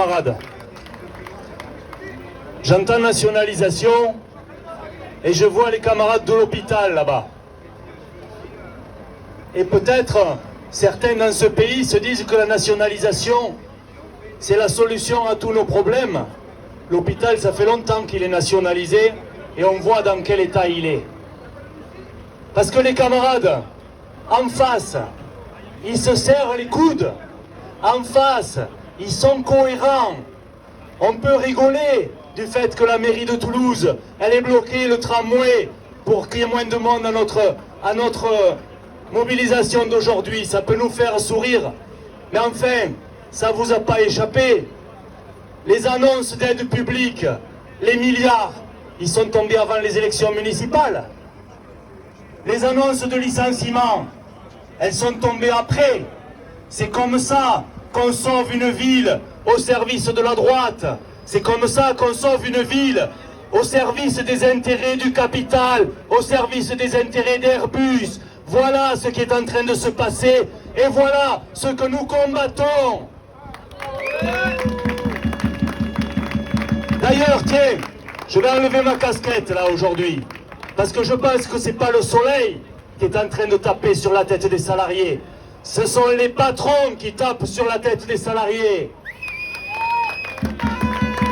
camarades. J'entends nationalisation et je vois les camarades de l'hôpital là-bas. Et peut-être certains dans ce pays se disent que la nationalisation, c'est la solution à tous nos problèmes. L'hôpital, ça fait longtemps qu'il est nationalisé et on voit dans quel état il est. Parce que les camarades, en face, ils se serrent les coudes. En face, ils sont cohérents. On peut rigoler du fait que la mairie de Toulouse, elle ait bloqué le tramway pour qu'il y ait moins de monde à notre mobilisation d'aujourd'hui. Ça peut nous faire sourire. Mais enfin, ça ne vous a pas échappé. Les annonces d'aide publique, les milliards, ils sont tombés avant les élections municipales. Les annonces de licenciement, elles sont tombées après. C'est comme ça qu'on sauve une ville au service de la droite. C'est comme ça qu'on sauve une ville au service des intérêts du capital, au service des intérêts d'Airbus. Voilà ce qui est en train de se passer et voilà ce que nous combattons. D'ailleurs, tiens, je vais enlever ma casquette là aujourd'hui, parce que je pense que c'est pas le soleil qui est en train de taper sur la tête des salariés. Ce sont les patrons qui tapent sur la tête des salariés.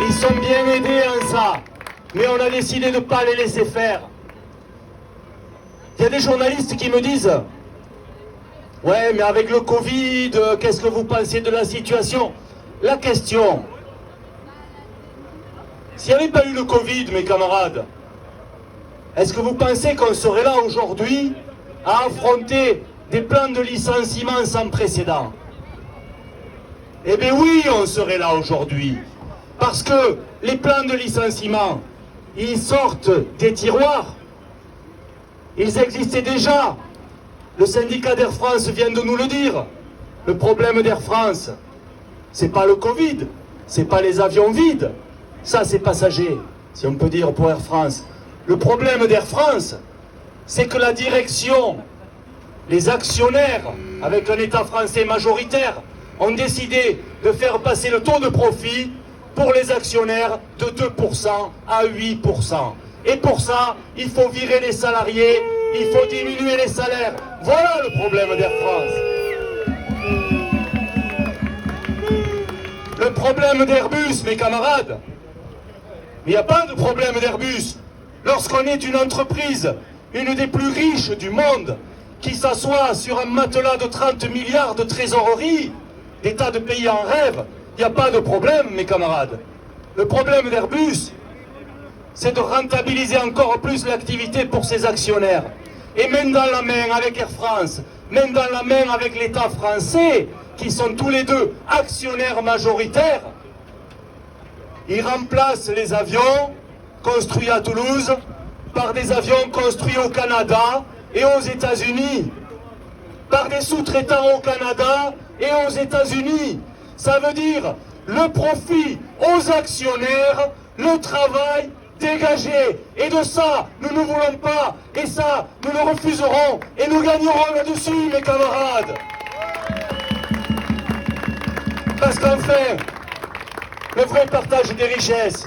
Ils sont bien aidés en ça, mais on a décidé de ne pas les laisser faire. Il y a des journalistes qui me disent « Ouais, mais avec le Covid, qu'est-ce que vous pensez de la situation ?» La question, s'il n'y avait pas eu le Covid, mes camarades, est-ce que vous pensez qu'on serait là aujourd'hui à affronter des plans de licenciement sans précédent? Eh bien oui, on serait là aujourd'hui. Parce que les plans de licenciement, ils sortent des tiroirs. Ils existaient déjà. Le syndicat d'Air France vient de nous le dire. Le problème d'Air France, c'est pas le Covid, c'est pas les avions vides. Ça, c'est passager, si on peut dire pour Air France. Le problème d'Air France, c'est que la direction, les actionnaires, avec un État français majoritaire, ont décidé de faire passer le taux de profit pour les actionnaires de 2% à 8%. Et pour ça, il faut virer les salariés, il faut diminuer les salaires. Voilà le problème d'Air France. Le problème d'Airbus, mes camarades, il n'y a pas de problème d'Airbus. Lorsqu'on est une entreprise, une des plus riches du monde, qui s'assoit sur un matelas de 30 milliards de trésorerie, des tas de pays en rêve, il n'y a pas de problème, mes camarades. Le problème d'Airbus, c'est de rentabiliser encore plus l'activité pour ses actionnaires. Et main dans la main avec Air France, main dans la main avec l'État français, qui sont tous les deux actionnaires majoritaires, ils remplacent les avions construits à Toulouse par des avions construits au Canada et aux États-Unis, par des sous-traitants au Canada et aux États-Unis. Ça veut dire le profit aux actionnaires, le travail dégagé. Et de ça, nous ne voulons pas. Et ça, nous le refuserons. Et nous gagnerons là-dessus, mes camarades. Parce qu'enfin, le vrai partage des richesses,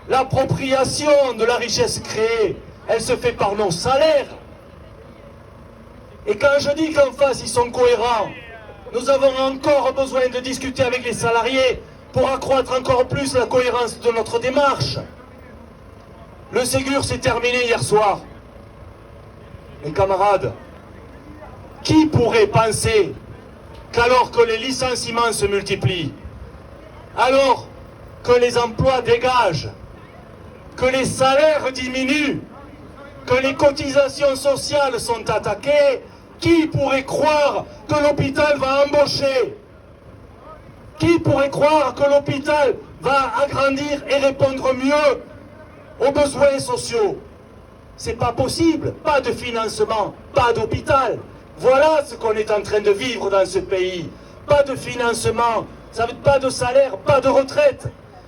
l'appropriation de la richesse créée, elle se fait par nos salaires. Et quand je dis qu'en face, ils sont cohérents, nous avons encore besoin de discuter avec les salariés pour accroître encore plus la cohérence de notre démarche. Le Ségur s'est terminé hier soir. Mes camarades, qui pourrait penser qu'alors que les licenciements se multiplient, alors que les emplois dégagent, que les salaires diminuent, que les cotisations sociales sont attaquées, qui pourrait croire que l'hôpital va embaucher? Qui pourrait croire que l'hôpital va agrandir et répondre mieux aux besoins sociaux? C'est pas possible. Pas de financement, pas d'hôpital. Voilà ce qu'on est en train de vivre dans ce pays. Pas de financement, ça veut pas de salaire, pas de retraite.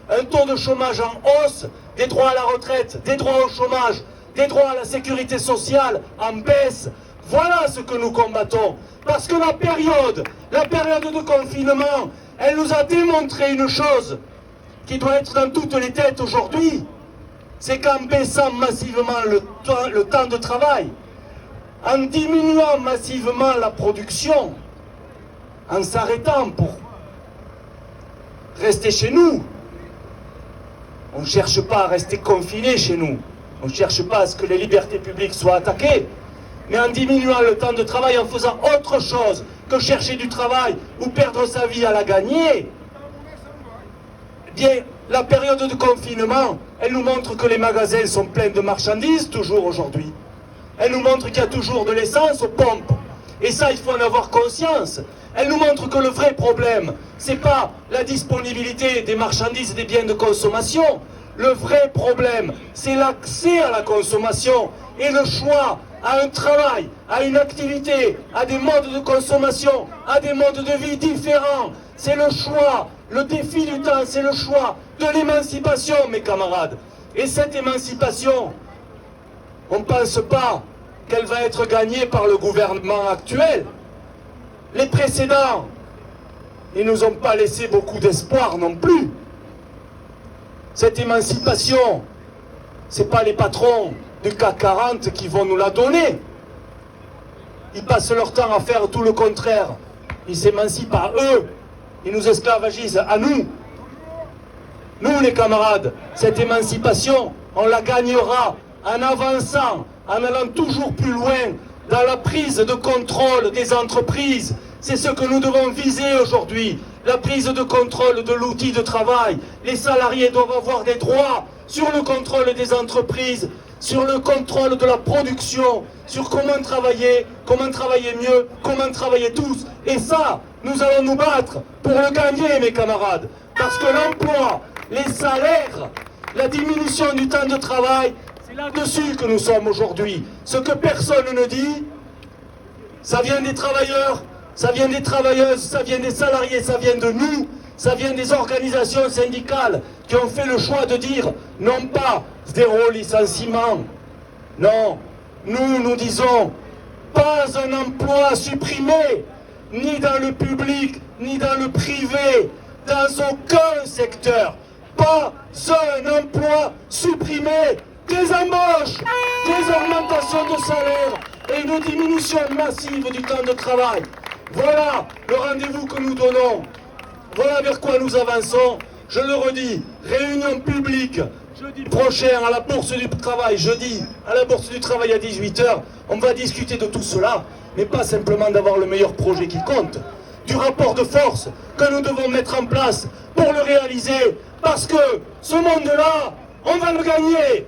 Un taux de chômage en hausse, des droits à la retraite, des droits au chômage, des droits à la sécurité sociale en baisse. Voilà ce que nous combattons. Parce que la période de confinement, Elle nous a démontré une chose qui doit être dans toutes les têtes aujourd'hui, c'est qu'en baissant massivement le temps de travail, en diminuant massivement la production, en s'arrêtant pour rester chez nous, on ne cherche pas à rester confiné chez nous, on ne cherche pas à ce que les libertés publiques soient attaquées, mais en diminuant le temps de travail, en faisant autre chose que chercher du travail ou perdre sa vie à la gagner, bien, la période de confinement, elle nous montre que les magasins sont pleins de marchandises, toujours aujourd'hui. Elle nous montre qu'il y a toujours de l'essence aux pompes. Et ça, il faut en avoir conscience. Elle nous montre que le vrai problème, c'est pas la disponibilité des marchandises et des biens de consommation. Le vrai problème, c'est l'accès à la consommation et le choix à un travail, à une activité, à des modes de consommation, à des modes de vie différents. C'est le choix, le défi du temps, c'est le choix de l'émancipation, mes camarades. Et cette émancipation, on ne pense pas qu'elle va être gagnée par le gouvernement actuel. Les précédents, ils ne nous ont pas laissé beaucoup d'espoir non plus. Cette émancipation, ce n'est pas les patrons du CAC 40 qui vont nous la donner. Ils passent leur temps à faire tout le contraire. Ils s'émancipent à eux. Ils nous esclavagisent à nous. Nous, les camarades, cette émancipation, on la gagnera en avançant, en allant toujours plus loin dans la prise de contrôle des entreprises. C'est ce que nous devons viser aujourd'hui, la prise de contrôle de l'outil de travail. Les salariés doivent avoir des droits sur le contrôle des entreprises, sur le contrôle de la production, sur comment travailler mieux, comment travailler tous. Et ça, nous allons nous battre pour le gagner, mes camarades. Parce que l'emploi, les salaires, la diminution du temps de travail, c'est là-dessus que nous sommes aujourd'hui. Ce que personne ne dit, ça vient des travailleurs, ça vient des travailleuses, ça vient des salariés, ça vient de nous, ça vient des organisations syndicales qui ont fait le choix de dire non pas zéro licenciement, non, nous disons pas un emploi supprimé, ni dans le public, ni dans le privé, dans aucun secteur, pas un emploi supprimé, des embauches, des augmentations de salaire et une diminution massive du temps de travail. Voilà le rendez-vous que nous donnons. Voilà vers quoi nous avançons. Je le redis, réunion publique jeudi prochain à la Bourse du Travail, jeudi à la Bourse du Travail à 18h. On va discuter de tout cela, mais pas simplement d'avoir le meilleur projet qui compte. Du rapport de force que nous devons mettre en place pour le réaliser. Parce que ce monde-là, on va le gagner.